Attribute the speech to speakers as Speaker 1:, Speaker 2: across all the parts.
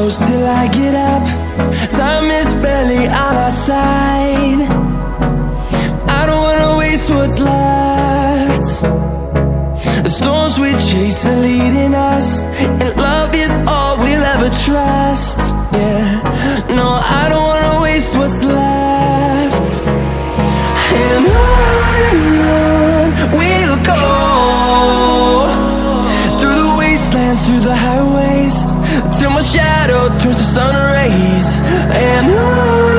Speaker 1: close till I get up. Time is barely on our side. I don't wanna waste what's left. The storms we chase are leading us, and love is all we'll ever trust. Yeah, no, I don't wanna waste what's left. And on we'll go, through the wastelands, through the highways, till my shadow turns to sun rays. And on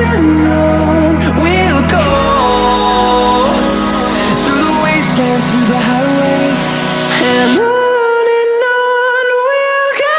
Speaker 1: we'll go, through the wastelands, through the highways, and on we'll go.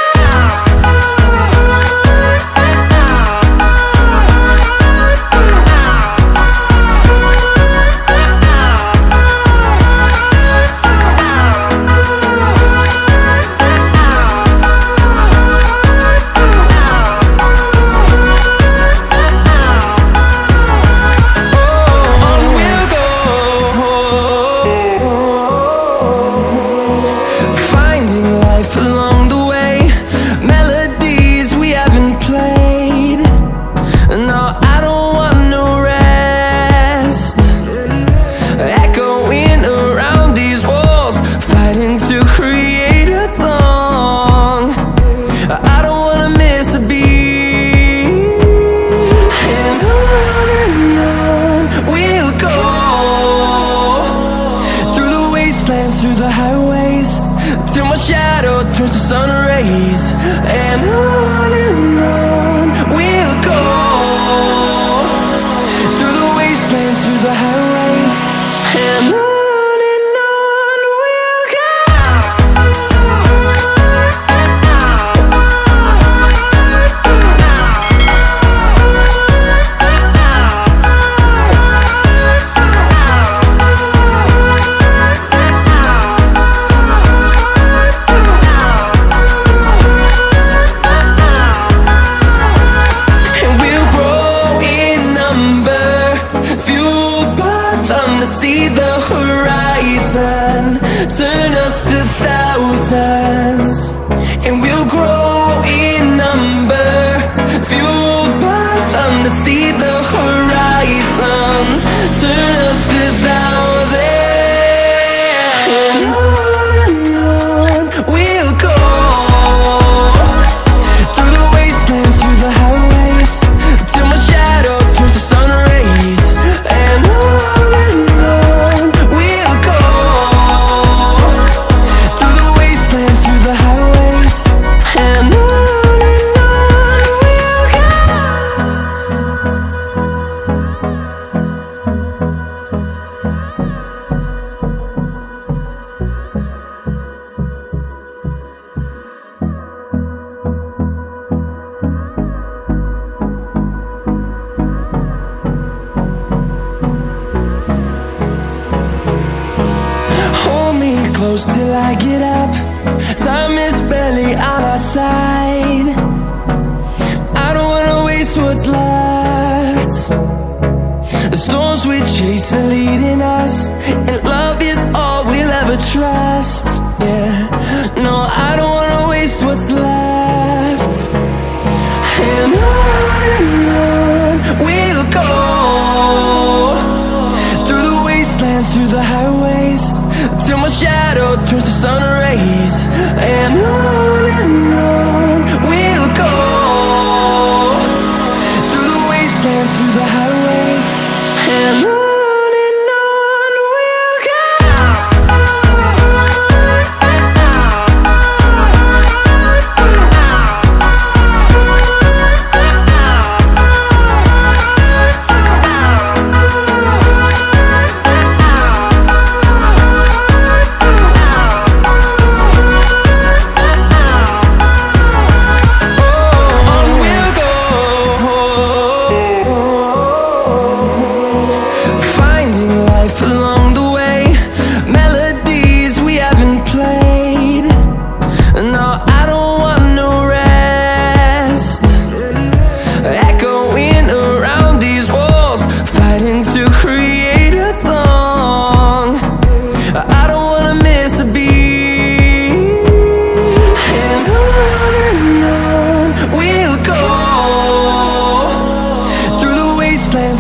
Speaker 1: Through the highways, till my shadow turns to sun rays. And on we'll go, through the wastelands, through the highways, and on we'll go. See the horizon turn us to thousands, and we'll grow in number, fueled by them to see the horizon turn us to thousands. And on we'll go, through the wastelands, through the highways, till my shadow turns to sun rays. And close till I get up. Time is barely on our side. I don't wanna waste what's left. The storms we chase are leading us, and love is all we'll ever trust. Yeah, no, I don't wanna waste what's left. And on we'll go, through the wastelands, through the highways, till my shadow turns to sun rays. And on we'll go, through the wastelands, through the highways, and on we'll go.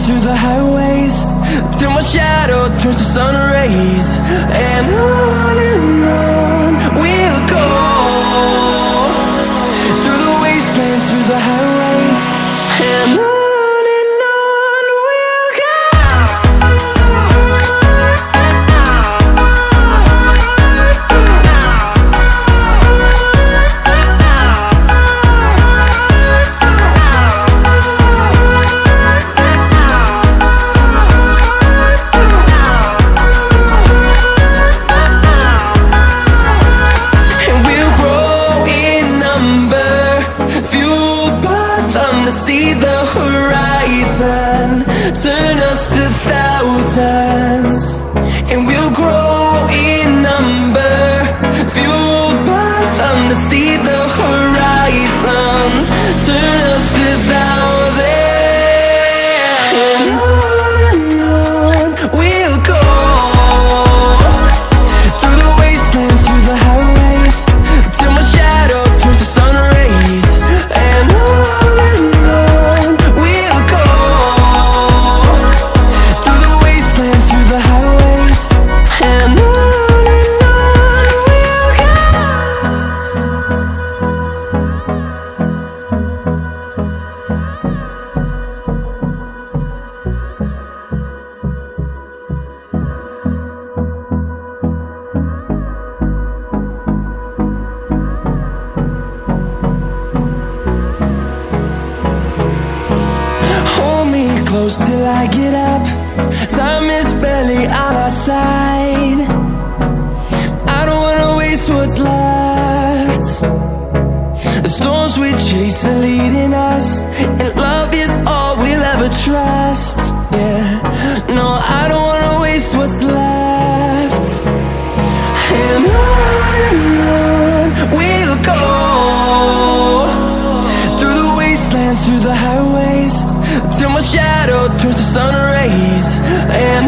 Speaker 1: through the highways, till my shadow turns to sun rays. And on we'll go, through the wastelands, through the highways. And on we'll go. See the horizon, turn us to thousands, and we'll grow in number, fueled by them to see the horizon, turn us to thousands, and on we'll go, through the wastelands, through the highways, till my shadow turns to sun rays. And close till I get up, time is barely on our side. I don't wanna waste what's left. The storms we chase are leading us, and love is all we'll ever trust. Yeah, no, I don't wanna waste what's left. And on we'll go, through the wastelands, through the highways, till my shadow turns to sun rays. And